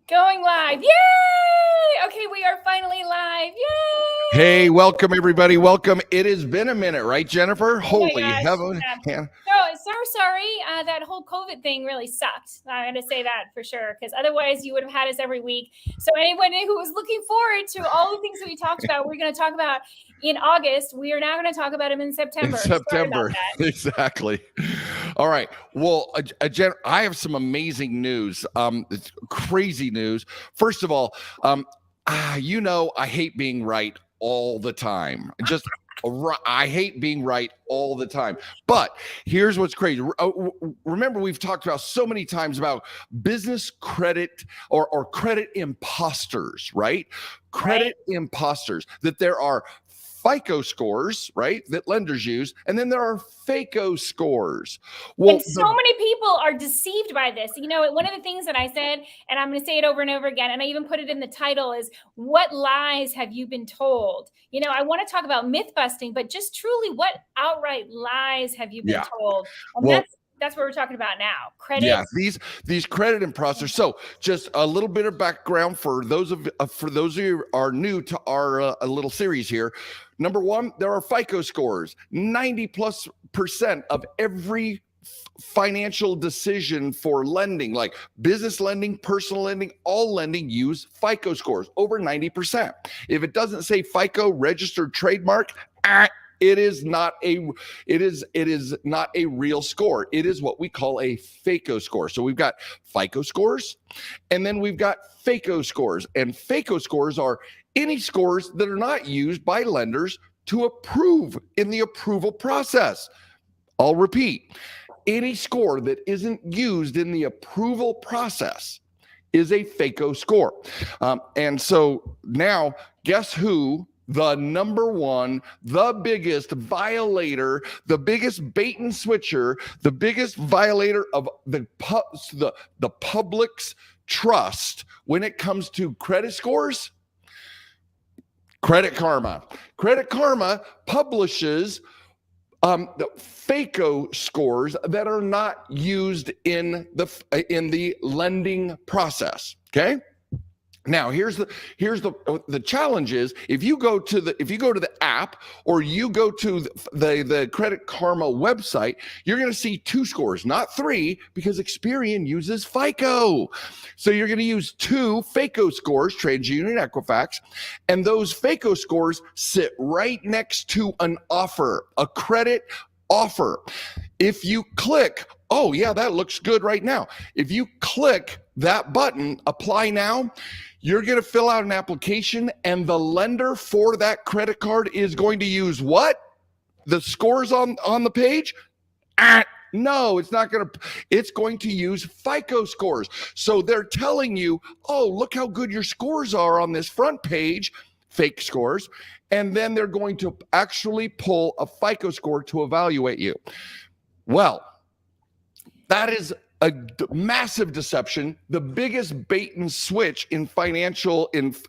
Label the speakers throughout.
Speaker 1: Going live. Yay! Okay, we are finally live. Yay!
Speaker 2: Hey, welcome everybody. Welcome. It has been a minute, right, Jennifer?
Speaker 1: Oh my
Speaker 2: Holy
Speaker 1: gosh.
Speaker 2: heaven.
Speaker 1: Yeah. So sorry. That whole COVID thing really sucked. I'm going to say that for sure, because otherwise you would have had us every week. So anyone who was looking forward to all the things that we talked about, we're going to talk about in August. We are now going to talk about them in September.
Speaker 2: In September. Exactly. All right. Well, Jen, I have some amazing news. It's crazy news. First of all, I hate being right all the time. I hate being right all the time. But here's what's crazy. Remember, we've talked about so many times about business credit or credit imposters, right? Credit imposters, that there are FICO scores, right, that lenders use, and then there are FACO scores.
Speaker 1: Well, and so many people are deceived by this. You know, one of the things that I said, and I'm going to say it over and over again, and I even put it in the title, is what lies have you been told? You know, I want to talk about myth busting, but just truly, what outright lies have you been told? And that's what we're talking about now. Credit.
Speaker 2: Yeah, these credit imposters. So, just a little bit of background for those of you who are new to our little series here. Number one, there are FICO scores. 90+% of every financial decision for lending, like business lending, personal lending, all lending, use FICO scores. Over 90%. If it doesn't say FICO registered trademark, it is not a real score. It is what we call a FACO score. So we've got FICO scores, and then we've got FACO scores. And FACO scores are any scores that are not used by lenders to approve in the approval process. I'll repeat, any score that isn't used in the approval process is a FACO score. And so now, guess who? The number one, the biggest violator, the biggest bait and switcher, the biggest violator of the public's trust when it comes to credit scores? Credit Karma. Credit Karma publishes the FACO scores that are not used in the lending process. Okay. Now, here's the challenge is if you go to the app or you go to the Credit Karma website, you're going to see 2 scores, not 3, because Experian uses FICO. So you're going to use 2 FACO scores, TransUnion, Equifax, and those FACO scores sit right next to an offer, a credit offer. If you click, oh yeah, that looks good right now. If you click that button, apply now, you're going to fill out an application, and the lender for that credit card is going to use what? The scores on the page? No, it's not going to. It's going to use FICO scores. So they're telling you, oh, look how good your scores are on this front page, fake scores, and then they're going to actually pull a FICO score to evaluate you. Well, that is a massive deception, the biggest bait and switch in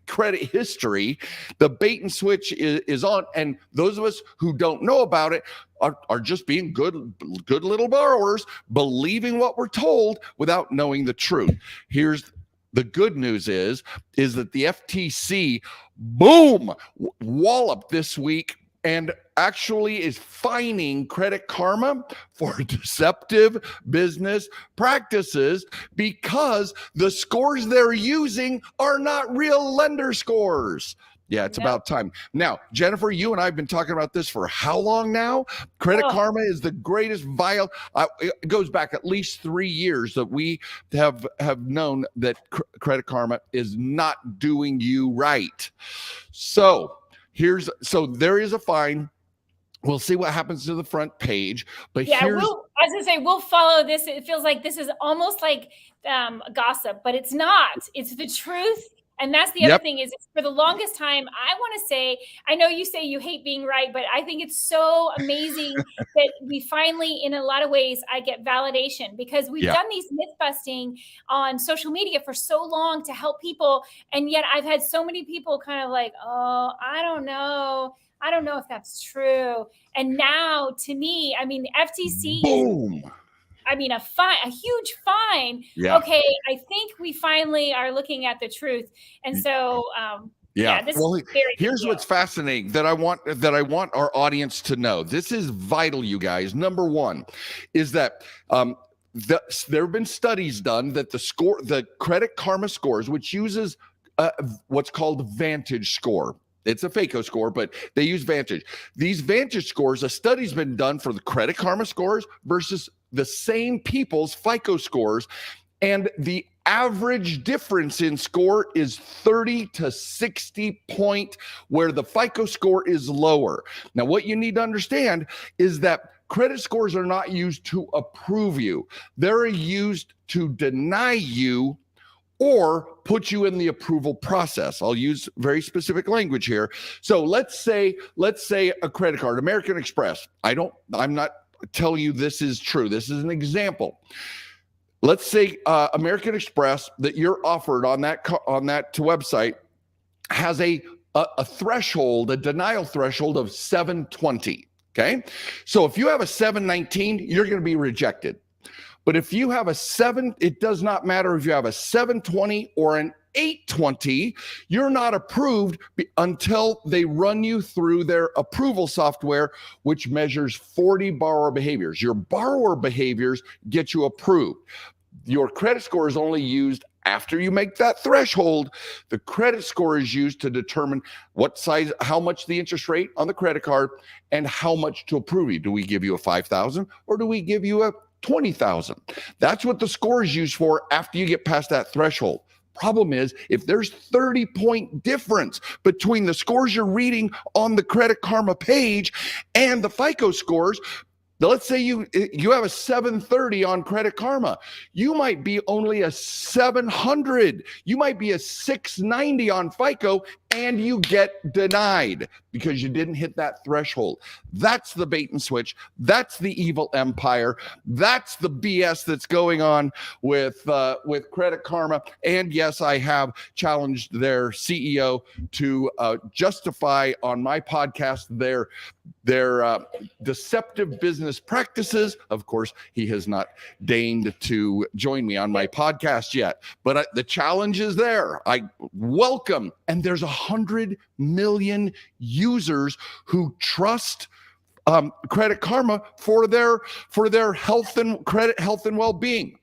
Speaker 2: credit history. The bait and switch is on, and those of us who don't know about it are just being good little borrowers, believing what we're told without knowing the truth. Here's the good news is that the FTC, boom, walloped this week and actually is fining Credit Karma for deceptive business practices because the scores they're using are not real lender scores. Yeah, it's about time. Now, Jennifer, you and I have been talking about this for how long now? Credit Karma is the greatest it goes back at least 3 years that we have known that Credit Karma is not doing you right. So there is a fine. We'll see what happens to the front page. But
Speaker 1: I was going to say, we'll follow this. It feels like this is almost like gossip, but it's not. It's the truth. And that's the other thing is, for the longest time, I want to say, I know you say you hate being right, but I think it's so amazing that we finally, in a lot of ways, I get validation, because we've done these myth busting on social media for so long to help people. And yet I've had so many people kind of like, oh, I don't know if that's true. And now, to me, I mean, the FTC
Speaker 2: boom.
Speaker 1: a huge fine.
Speaker 2: Yeah.
Speaker 1: Okay, I think we finally are looking at the truth. And so, this
Speaker 2: well,
Speaker 1: is very
Speaker 2: here's what's fascinating that I want our audience to know. This is vital, you guys. Number one is that there have been studies done that the Credit Karma scores, which uses what's called VantageScore. It's a FICO score, but they use Vantage. These Vantage scores, a study's been done for the Credit Karma scores versus the same people's FICO scores, and the average difference in score is 30 to 60 point, where the FICO score is lower. Now, what you need to understand is that credit scores are not used to approve you. They're used to deny you or put you in the approval process. I'll use very specific language here. So let's say a credit card, American Express. I'm not telling you this is true. This is an example. Let's say American Express that you're offered on that website has a threshold, a denial threshold of 720. Okay, so if you have a 719, you're going to be rejected. But if you have a 7, it does not matter if you have a 720 or an 820, you're not approved until they run you through their approval software, which measures 40 borrower behaviors. Your borrower behaviors get you approved. Your credit score is only used after you make that threshold. The credit score is used to determine what size, how much the interest rate on the credit card, and how much to approve you. Do we give you a 5,000 or do we give you a 20,000? That's what the score is used for after you get past that threshold. Problem is, if there's 30-point difference between the scores you're reading on the Credit Karma page and the FICO scores, let's say you have a 730 on Credit Karma. You might be only a 700. You might be a 690 on FICO, and you get denied because you didn't hit that threshold. That's the bait and switch. That's the evil empire. That's the BS that's going on with Credit Karma. And yes, I have challenged their CEO to justify on my podcast their deceptive business practices. Of course, he has not deigned to join me on my podcast yet, but the challenge is there. I welcome, and there's 100 million users who trust Credit Karma for their health and credit, health and well-being.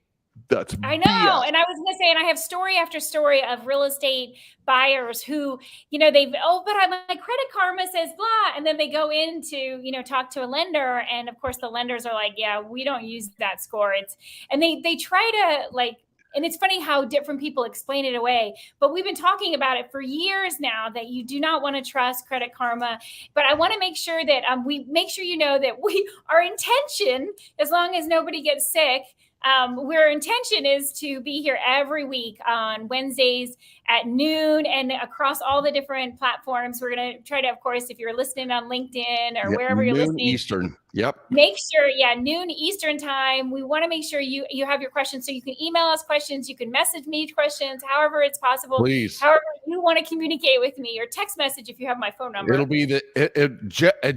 Speaker 2: That's
Speaker 1: I know.
Speaker 2: BS.
Speaker 1: And I was going to say, and I have story after story of real estate buyers who, but my Credit Karma says blah. And then they go in to, talk to a lender. And of course the lenders are like, yeah, we don't use that score. And they try to and it's funny how different people explain it away, but we've been talking about it for years now that you do not want to trust Credit Karma. But I want to make sure that we make sure that our intention, as long as nobody gets sick, our intention is to be here every week on Wednesdays at noon and across all the different platforms. We're going to try to, of course, if you're listening on LinkedIn or wherever you're listening.
Speaker 2: Eastern. Yep.
Speaker 1: Make sure, noon Eastern time. We want to make sure you have your questions. So you can email us questions. You can message me questions, however it's possible.
Speaker 2: Please.
Speaker 1: However you want to communicate with me, or text message if you have my phone number.
Speaker 2: It'll be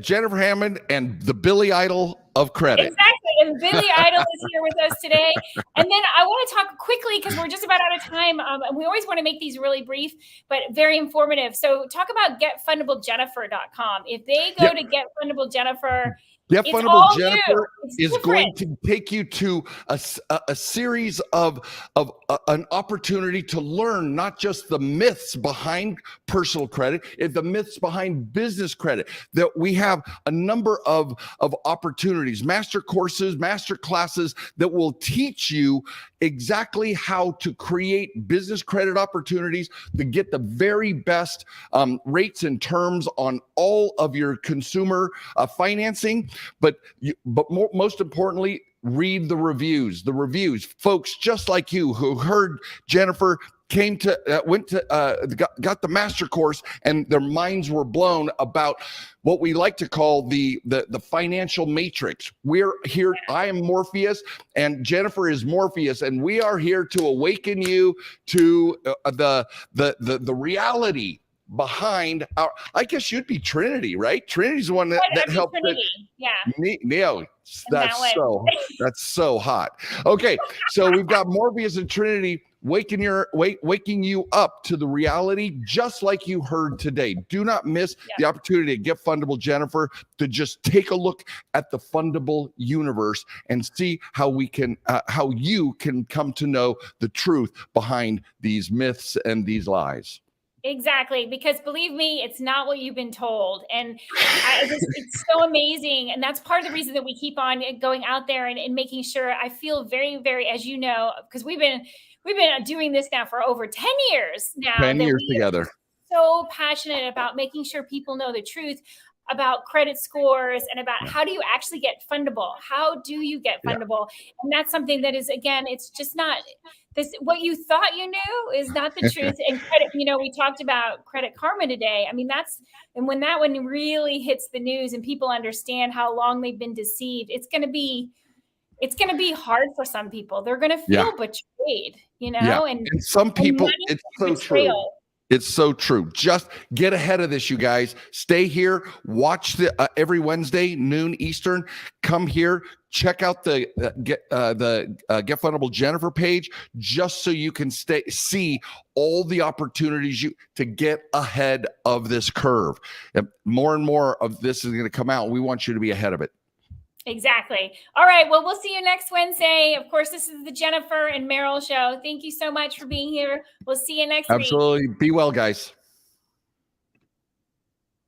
Speaker 2: Jennifer Hammond and the Billy Idol of credit.
Speaker 1: Exactly. And Billy Idol is here with us today. And then I want to talk quickly because we're just about out of time. And we always want to make these really brief, but very informative. So talk about Getfundablejennifer.com. If they go to Getfundable Jennifer,
Speaker 2: Getfundable Jennifer is going to take you to a series of an opportunity to learn not just the myths behind personal credit, the myths behind business credit. That we have a number of opportunities, master courses, master classes that will teach you exactly how to create business credit opportunities to get the very best rates and terms on all of your consumer financing. But most importantly, read the reviews. The reviews, folks just like you who heard Jennifer got the master course and their minds were blown about what we like to call the financial matrix. We're here. I am Morpheus and Jennifer is Morpheus, and we are here to awaken you to the reality behind our, I guess you'd be Trinity, right? Trinity's the one that helped
Speaker 1: Trinity. Yeah.
Speaker 2: Neo. That's so hot. Okay, so we've got Morpheus and Trinity waking you up to the reality, just like you heard today. Do not miss the opportunity to get Fundable Jennifer to just take a look at the fundable universe and see how we can, how you can come to know the truth behind these myths and these lies.
Speaker 1: Exactly, because believe me, it's not what you've been told, and it's so amazing, and that's part of the reason that we keep on going out there and making sure. I feel very, very, as you know, because we've been doing this now for over 10 years now.
Speaker 2: 10 years together.
Speaker 1: So passionate about making sure people know the truth about credit scores and about how do you actually get fundable? How do you get fundable? And that's something that is, again, it's just not this, what you thought you knew is not the truth. And credit, you know, we talked about Credit Karma today. I mean, that's, and when that one really hits the news and people understand how long they've been deceived, it's going to be hard for some people. They're going to feel betrayed, you know, and
Speaker 2: some people, it's so true. It's so true. Just get ahead of this, you guys. Stay here. Watch the every Wednesday, noon Eastern. Come here. Check out the Get Fundable Jennifer page, just so you can see all the opportunities to get ahead of this curve. And more and more of this is going to come out. We want you to be ahead of it.
Speaker 1: Exactly. All right. Well, we'll see you next Wednesday. Of course, this is the Jennifer and Meryl show. Thank you so much for being here. We'll see you next week.
Speaker 2: Absolutely. Be well, guys.